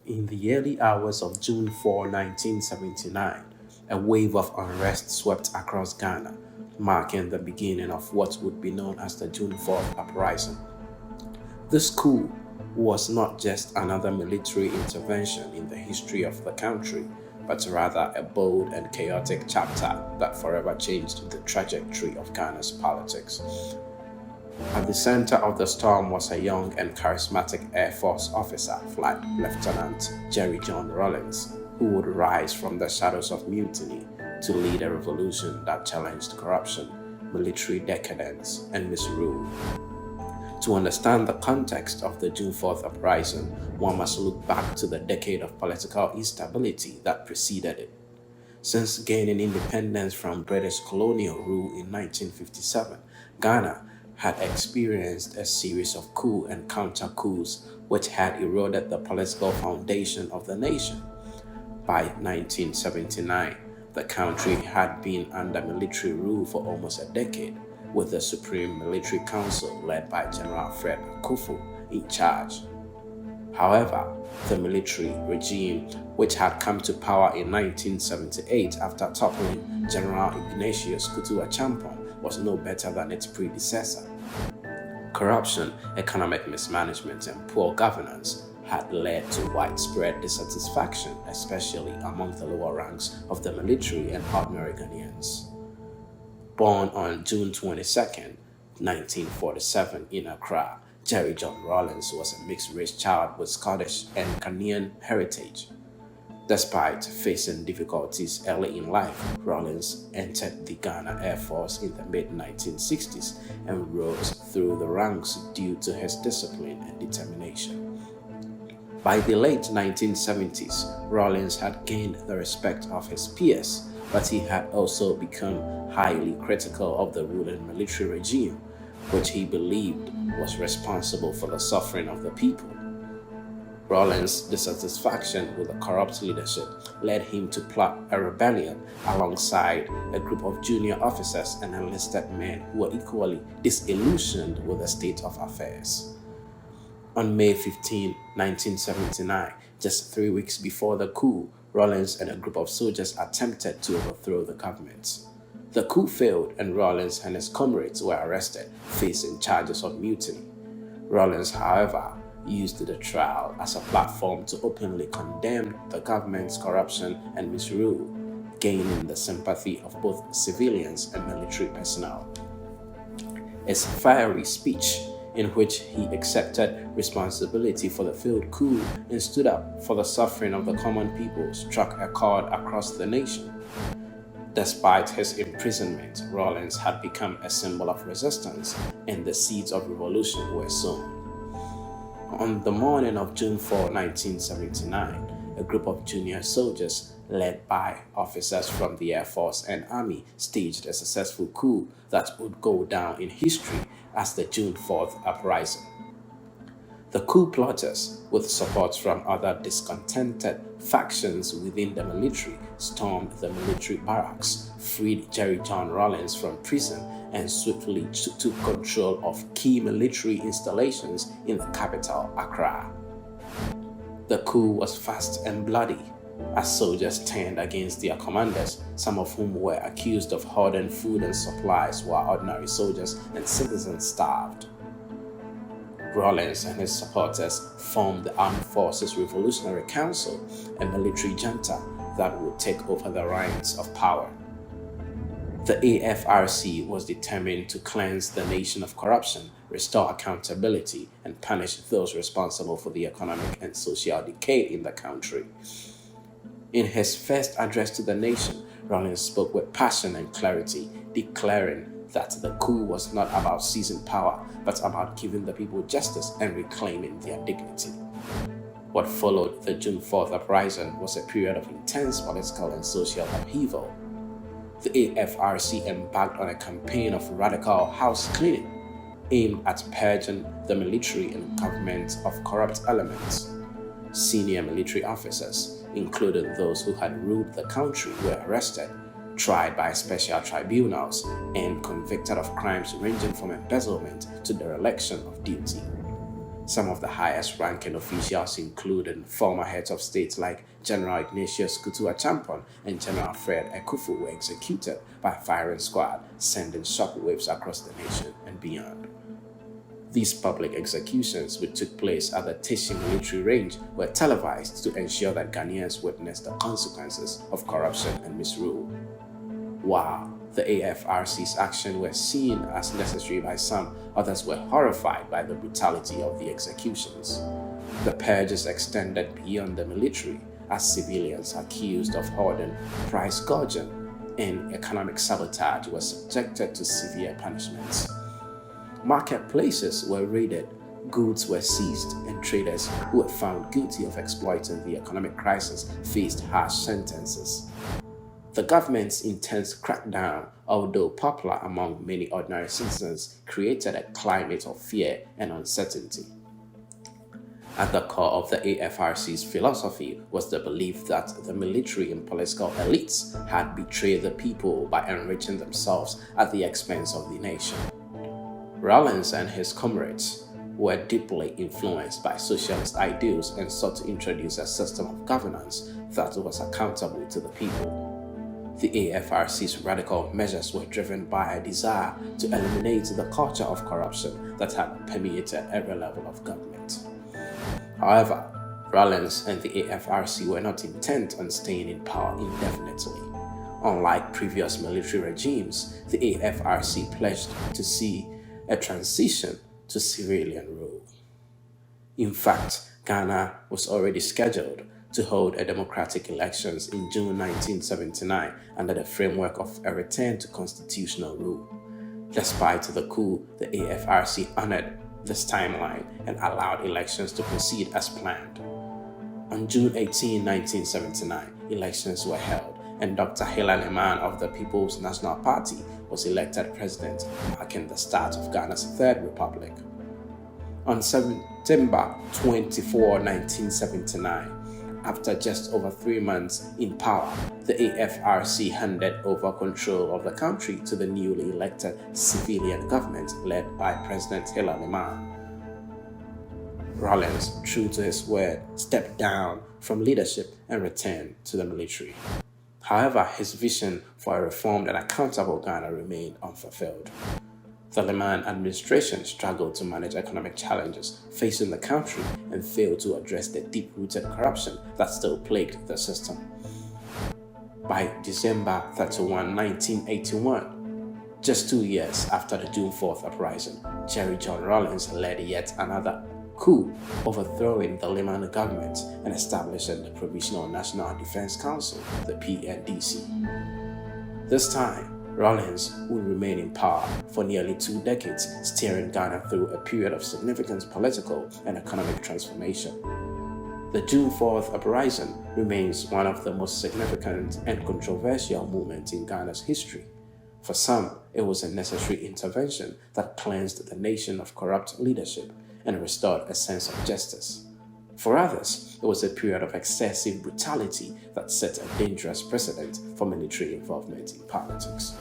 In the early hours of June 4, 1979, a wave of unrest swept across Ghana, marking the beginning of what would be known as the June 4th Uprising. This coup was not just another military intervention in the history of the country, but rather a bold and chaotic chapter that forever changed the trajectory of Ghana's politics. At the center of the storm was a young and charismatic Air Force officer, Flight Lieutenant Jerry John Rawlings, who would rise from the shadows of mutiny to lead a revolution that challenged corruption, military decadence, and misrule. To understand the context of the June 4th uprising, one must look back to the decade of political instability that preceded it. Since gaining independence from British colonial rule in 1957, Ghana had experienced a series of coup and counter-coups which had eroded the political foundation of the nation. By 1979, the country had been under military rule for almost a decade, with the Supreme Military Council led by General Fred Coup in charge. However, the military regime, which had come to power in 1978 after toppling General Ignatius Kutu, was no better than its predecessor. Corruption, economic mismanagement, and poor governance had led to widespread dissatisfaction, especially among the lower ranks of the military and ordinary Ghanaians. Born on June 22, 1947 in Accra, Jerry John Rawlings was a mixed-race child with Scottish and Ghanaian heritage. Despite facing difficulties early in life, Rawlings entered the Ghana Air Force in the mid-1960s and rose through the ranks due to his discipline and determination. By the late 1970s, Rawlings had gained the respect of his peers, but he had also become highly critical of the ruling military regime, which he believed was responsible for the suffering of the people. Rawlings' dissatisfaction with the corrupt leadership led him to plot a rebellion alongside a group of junior officers and enlisted men who were equally disillusioned with the state of affairs. On May 15, 1979, just 3 weeks before the coup, Rawlings and a group of soldiers attempted to overthrow the government. The coup failed and Rawlings and his comrades were arrested, facing charges of mutiny. Rawlings, however, used the trial as a platform to openly condemn the government's corruption and misrule, gaining the sympathy of both civilians and military personnel. His fiery speech, in which he accepted responsibility for the failed coup and stood up for the suffering of the common people, struck a chord across the nation. Despite his imprisonment, Rawlings had become a symbol of resistance, and the seeds of revolution were sown. On the morning of June 4, 1979, a group of junior soldiers, led by officers from the Air Force and Army, staged a successful coup that would go down in history as the June 4th Uprising. The coup plotters, with support from other discontented factions within the military, stormed the military barracks, freed Jerry John Rawlings from prison, and swiftly took control of key military installations in the capital, Accra. The coup was fast and bloody, as soldiers turned against their commanders, some of whom were accused of hoarding food and supplies while ordinary soldiers and citizens starved. Rawlings and his supporters formed the Armed Forces Revolutionary Council, a military junta that would take over the reins of power. The AFRC was determined to cleanse the nation of corruption, restore accountability, and punish those responsible for the economic and social decay in the country. In his first address to the nation, Rawlings spoke with passion and clarity, declaring that the coup was not about seizing power, but about giving the people justice and reclaiming their dignity. What followed the June 4th uprising was a period of intense political and social upheaval. The AFRC embarked on a campaign of radical house cleaning, aimed at purging the military and government of corrupt elements. Senior military officers, including those who had ruled the country, were arrested, tried by special tribunals, and convicted of crimes ranging from embezzlement to dereliction of duty. Some of the highest ranking officials, including former heads of state like General Ignatius Kutu and General Fred Ekufu, were executed by firing squad, sending shockwaves across the nation and beyond. These public executions, which took place at the Teshi military range, were televised to ensure that Ghanaians witnessed the consequences of corruption and misrule. While the AFRC's actions were seen as necessary by some, others were horrified by the brutality of the executions. The purges extended beyond the military, as civilians accused of hoarding, price gouging, and economic sabotage were subjected to severe punishments. Marketplaces were raided, goods were seized, and traders who were found guilty of exploiting the economic crisis faced harsh sentences. The government's intense crackdown, although popular among many ordinary citizens, created a climate of fear and uncertainty. At the core of the AFRC's philosophy was the belief that the military and political elites had betrayed the people by enriching themselves at the expense of the nation. Rawlings and his comrades were deeply influenced by socialist ideals and sought to introduce a system of governance that was accountable to the people. The AFRC's radical measures were driven by a desire to eliminate the culture of corruption that had permeated every level of government. However, Rawlings and the AFRC were not intent on staying in power indefinitely. Unlike previous military regimes, the AFRC pledged to see a transition to civilian rule. In fact, Ghana was already scheduled to hold a democratic elections in June 1979 under the framework of a return to constitutional rule. Despite the coup, the AFRC honored this timeline and allowed elections to proceed as planned. On June 18, 1979, elections were held, and Dr. Hilary Mann of the People's National Party was elected president, marking the start of Ghana's Third Republic. On September 24, 1979, after just over 3 months in power, the AFRC handed over control of the country to the newly elected civilian government led by President Hilary Mann. Rawlings, true to his word, stepped down from leadership and returned to the military. However, his vision for a reformed and accountable Ghana remained unfulfilled. The Liman administration struggled to manage economic challenges facing the country and failed to address the deep-rooted corruption that still plagued the system. By December 31, 1981, just 2 years after the June 4th Uprising, Jerry John Rawlings led yet another coup, overthrowing the Liman government and establishing the Provisional National Defense Council, the PNDC. This time, Rawlings would remain in power for nearly 2 decades, steering Ghana through a period of significant political and economic transformation. The June 4th Uprising remains one of the most significant and controversial moments in Ghana's history. For some, it was a necessary intervention that cleansed the nation of corrupt leadership and restored a sense of justice. For others, it was a period of excessive brutality that set a dangerous precedent for military involvement in politics.